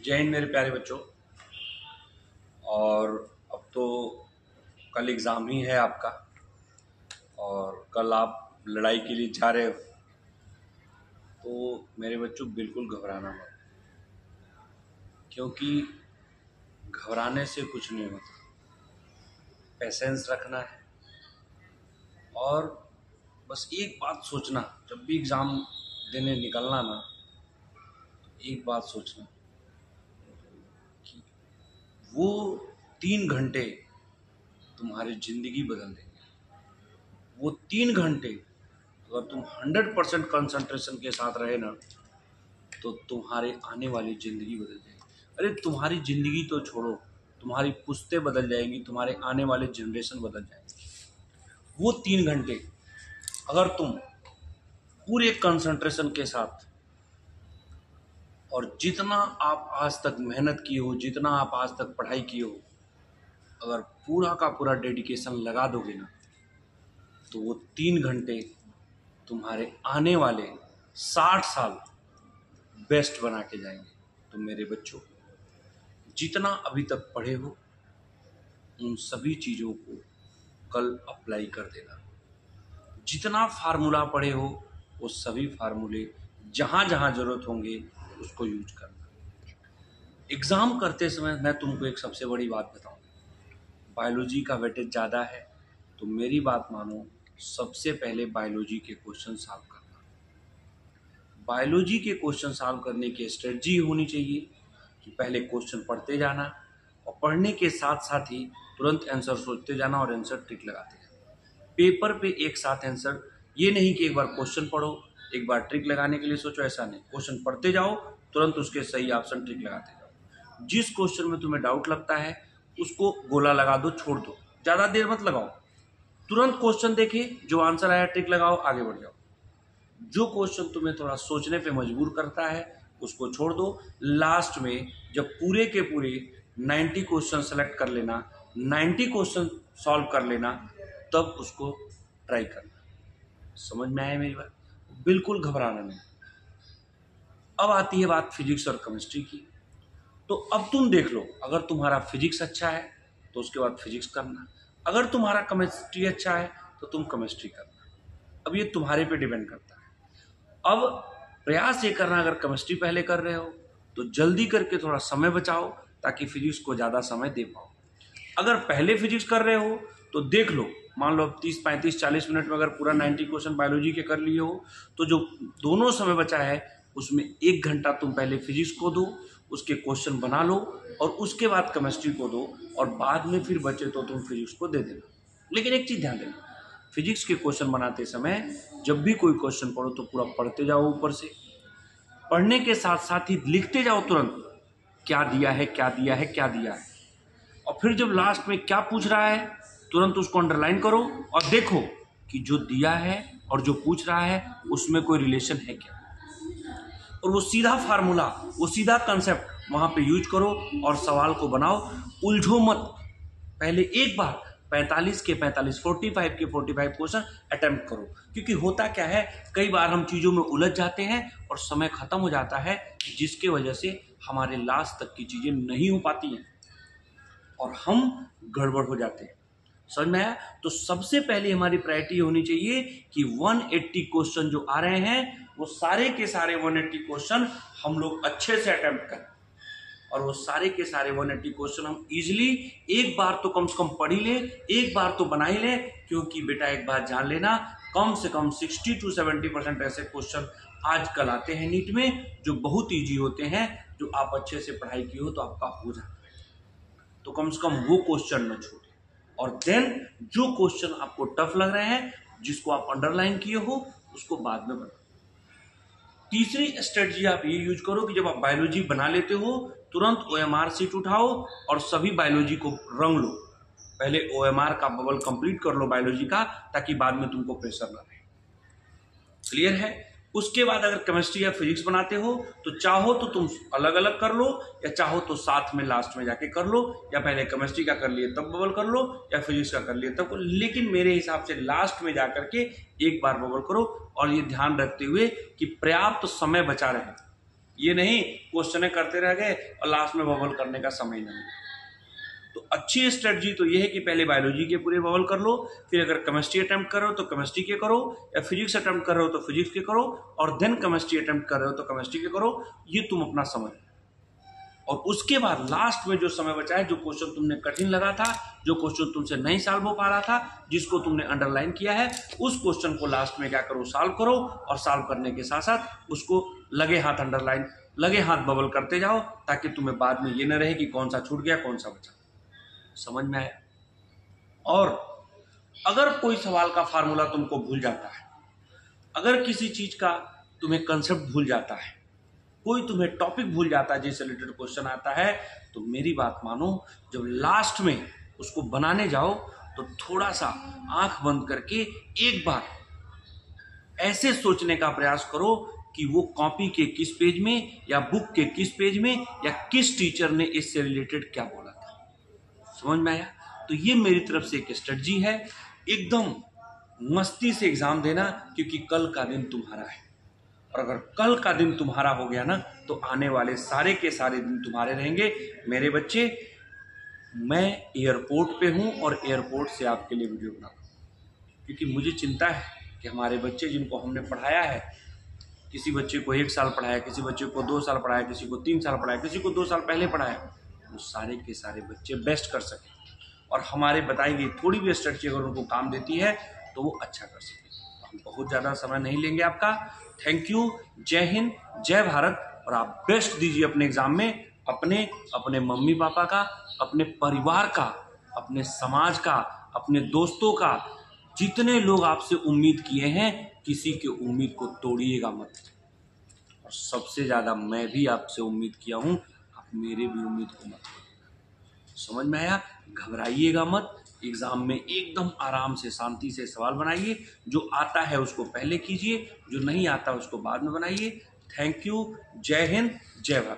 जय हिंद मेरे प्यारे बच्चों। और अब तो कल एग्ज़ाम ही है आपका, और कल आप लड़ाई के लिए जा रहे हो। तो मेरे बच्चों बिल्कुल घबराना मत, क्योंकि घबराने से कुछ नहीं होता। पेशेंस रखना है और बस एक बात सोचना, जब भी एग्ज़ाम देने निकलना ना, तो एक बात सोचना कि वो 3 घंटे तुम्हारी ज़िंदगी बदल देंगे। वो 3 घंटे अगर तुम 100% कंसंट्रेशन के साथ रहे ना, तो तुम्हारे आने वाली ज़िंदगी बदल जाएगी। अरे तुम्हारी ज़िंदगी तो छोड़ो, तुम्हारी पुश्तें बदल जाएंगी, तुम्हारे आने वाले जनरेशन बदल जाएंगे। वो 3 घंटे अगर तुम पूरे कंसंट्रेशन के साथ, और जितना आप आज तक मेहनत किए हो, जितना आप आज तक पढ़ाई किए हो, अगर पूरा का पूरा डेडिकेशन लगा दोगे ना, तो वो 3 घंटे तुम्हारे आने वाले 60 साल बेस्ट बना के जाएंगे। तो मेरे बच्चों, जितना अभी तक पढ़े हो उन सभी चीज़ों को कल अप्लाई कर देना। जितना फार्मूला पढ़े हो वो सभी फार्मूले जहाँ जहाँ ज़रूरत होंगे उसको यूज करना। एग्ज़ाम करते समय मैं तुमको एक सबसे बड़ी बात बताऊँ, बायोलॉजी का वेटेज ज़्यादा है, तो मेरी बात मानो, सबसे पहले बायोलॉजी के क्वेश्चन सॉल्व करना। बायोलॉजी के क्वेश्चन सॉल्व करने की स्ट्रेटजी होनी चाहिए कि पहले क्वेश्चन पढ़ते जाना, और पढ़ने के साथ साथ ही तुरंत आंसर सोचते जाना और आंसर टिक लगाते जाना। पेपर पे एक साथ आंसर, ये नहीं कि एक बार क्वेश्चन पढ़ो एक बार ट्रिक लगाने के लिए सोचो, ऐसा नहीं। क्वेश्चन पढ़ते जाओ, तुरंत उसके सही ऑप्शन ट्रिक लगाते जाओ। जिस क्वेश्चन में तुम्हें डाउट लगता है उसको गोला लगा दो, छोड़ दो, ज़्यादा देर मत लगाओ। तुरंत क्वेश्चन देखे, जो आंसर आया टिक लगाओ, आगे बढ़ जाओ। जो क्वेश्चन तुम्हें थोड़ा सोचने पे मजबूर करता है उसको छोड़ दो। लास्ट में जब पूरे के पूरे 90 क्वेश्चन सेलेक्ट कर लेना, 90 क्वेश्चन सॉल्व कर लेना, तब उसको ट्राई करना। समझ में आया मेरी बात? बिल्कुल घबराना नहीं। अब आती है बात फिजिक्स और केमिस्ट्री की। तो अब तुम देख लो, अगर तुम्हारा फिजिक्स अच्छा है तो उसके बाद फिजिक्स करना, अगर तुम्हारा केमिस्ट्री अच्छा है तो तुम केमिस्ट्री करना। अब ये तुम्हारे पे डिपेंड करता है। अब प्रयास ये करना, अगर केमिस्ट्री पहले कर रहे हो तो जल्दी करके थोड़ा समय बचाओ ताकि फिजिक्स को ज़्यादा समय दे पाओ। अगर पहले फिजिक्स कर रहे हो तो देख लो, मान लो अब 30, 35, 40 मिनट में अगर पूरा 90 क्वेश्चन बायोलॉजी के कर लिए हो, तो जो दोनों समय बचा है उसमें 1 घंटा तुम पहले फिजिक्स को दो, उसके क्वेश्चन बना लो, और उसके बाद केमिस्ट्री को दो, और बाद में फिर बचे तो तुम फिजिक्स को दे देना। लेकिन एक चीज़ ध्यान देना, फिजिक्स के क्वेश्चन बनाते समय जब भी कोई क्वेश्चन पढ़ो तो पूरा पढ़ते जाओ, ऊपर से पढ़ने के साथ साथ ही लिखते जाओ तुरंत, क्या दिया है क्या दिया है क्या दिया है। और फिर जब लास्ट में क्या पूछ रहा है तुरंत उसको अंडरलाइन करो और देखो कि जो दिया है और जो पूछ रहा है उसमें कोई रिलेशन है क्या, और वो सीधा फार्मूला, वो सीधा कंसेप्ट वहाँ पे यूज करो और सवाल को बनाओ। उलझो मत, पहले एक बार 45 के 45, 45 के 45 क्वेश्चन अटेम्प्ट करो। क्योंकि होता क्या है, कई बार हम चीज़ों में उलझ जाते हैं और समय खत्म हो जाता है, जिसके वजह से हमारे लास्ट तक की चीज़ें नहीं हो पाती हैं और हम गड़बड़ हो जाते हैं। समझ में आया? तो सबसे पहले हमारी प्रायोरिटी होनी चाहिए कि 180 क्वेश्चन जो आ रहे हैं वो सारे के सारे 180 क्वेश्चन हम लोग अच्छे से अटेम्प्ट करें, और वो सारे के सारे 180 क्वेश्चन हम इजीली एक बार तो कम से कम पढ़ ही ले, एक बार तो बना ही ले। क्योंकि बेटा एक बात जान लेना, कम से कम 60 to 70% ऐसे क्वेश्चन आजकल आते हैं नीट में जो बहुत ईजी होते हैं, जो आप अच्छे से पढ़ाई की हो तो आपका हो जाता है। तो कम से कम वो क्वेश्चन न छोड़े, और देन जो क्वेश्चन आपको टफ लग रहे हैं, जिसको आप अंडरलाइन किए हो, उसको बाद में बनाओ। तीसरी स्ट्रेटजी आप ये यूज करो कि जब आप बायोलॉजी बना लेते हो तुरंत OMR सीट उठाओ और सभी बायोलॉजी को रंग लो। पहले OMR का बबल कंप्लीट कर लो बायोलॉजी का, ताकि बाद में तुमको प्रेशर ना रहे। क्लियर है? उसके बाद अगर केमिस्ट्री या फिजिक्स बनाते हो तो चाहो तो तुम अलग अलग कर लो, या चाहो तो साथ में लास्ट में जाके कर लो, या पहले केमिस्ट्री का कर लिए तब बबल कर लो, या फिजिक्स का कर लिए तब। लेकिन मेरे हिसाब से लास्ट में जाकर के एक बार बबल करो, और ये ध्यान रखते हुए कि पर्याप्त समय बचा रहे। ये नहीं क्वेश्चन करते रह गए और लास्ट में बबल करने का समय नहीं। तो अच्छी स्ट्रेटजी तो ये है कि पहले बायोलॉजी के पूरे बबल कर लो, फिर अगर केमिस्ट्री अटेम्प्ट कर रहे हो तो केमिस्ट्री के करो, या फिजिक्स अटेम्प्ट कर रहे हो तो फिजिक्स के करो, और देन केमिस्ट्री अटेम्प्ट कर रहे हो तो केमिस्ट्री के करो। ये तुम अपना समझ। और उसके बाद लास्ट में जो समय बचा है, जो क्वेश्चन तुमने कठिन लगा था, जो क्वेश्चन तुमसे नहीं सॉल्व हो पा रहा था, जिसको तुमने अंडरलाइन किया है, उस क्वेश्चन को लास्ट में क्या करो, सॉल्व करो। और सॉल्व करने के साथ साथ उसको लगे हाथ अंडरलाइन, लगे हाथ बबल करते जाओ, ताकि तुम्हें बाद में ये न रहे कि कौन सा छूट गया कौन सा बचा। समझ में आया? और अगर कोई सवाल का फार्मूला तुमको भूल जाता है, अगर किसी चीज का तुम्हें कंसेप्ट भूल जाता है, कोई तुम्हें टॉपिक भूल जाता है जिससे रिलेटेड क्वेश्चन आता है, तो मेरी बात मानो, जब लास्ट में उसको बनाने जाओ तो थोड़ा सा आंख बंद करके एक बार ऐसे सोचने का प्रयास करो कि वो कॉपी के किस पेज में या बुक के किस पेज में या किस टीचर ने इससे रिलेटेड क्या बोला था। समझ में आया? तो ये मेरी तरफ से एक स्ट्रेटजी है। एकदम मस्ती से एग्जाम देना, क्योंकि कल का दिन तुम्हारा है। और अगर कल का दिन तुम्हारा हो गया ना, तो आने वाले सारे के सारे दिन तुम्हारे रहेंगे। मेरे बच्चे, मैं एयरपोर्ट पे हूँ और एयरपोर्ट से आपके लिए वीडियो बना रहा हूँ, क्योंकि मुझे चिंता है कि हमारे बच्चे जिनको हमने पढ़ाया है, किसी बच्चे को 1 साल पढ़ाया, किसी बच्चे को 2 साल पढ़ाया, किसी को 3 साल पढ़ाया, किसी को 2 साल पहले पढ़ाया, वो सारे के सारे बच्चे बेस्ट कर सकें। और हमारे बताई गई थोड़ी भी स्ट्रेटजी अगर उनको काम देती है तो वो अच्छा कर सकें। हम बहुत ज़्यादा समय नहीं लेंगे आपका। Thank you. जय हिंद, जय भारत। और आप बेस्ट दीजिए अपने एग्जाम में, अपने मम्मी पापा का, अपने परिवार का, अपने समाज का, अपने दोस्तों का। जितने लोग आपसे उम्मीद किए हैं, किसी के उम्मीद को तोड़िएगा मत। और सबसे ज़्यादा मैं भी आपसे उम्मीद किया हूँ, आप मेरे भी उम्मीद को मत तोड़िएगा। समझ में आया? घबराइएगा मत। एग्जाम में एकदम आराम से शांति से सवाल बनाइए। जो आता है उसको पहले कीजिए, जो नहीं आता उसको बाद में बनाइए। Thank you. जय हिंद, जय भारत।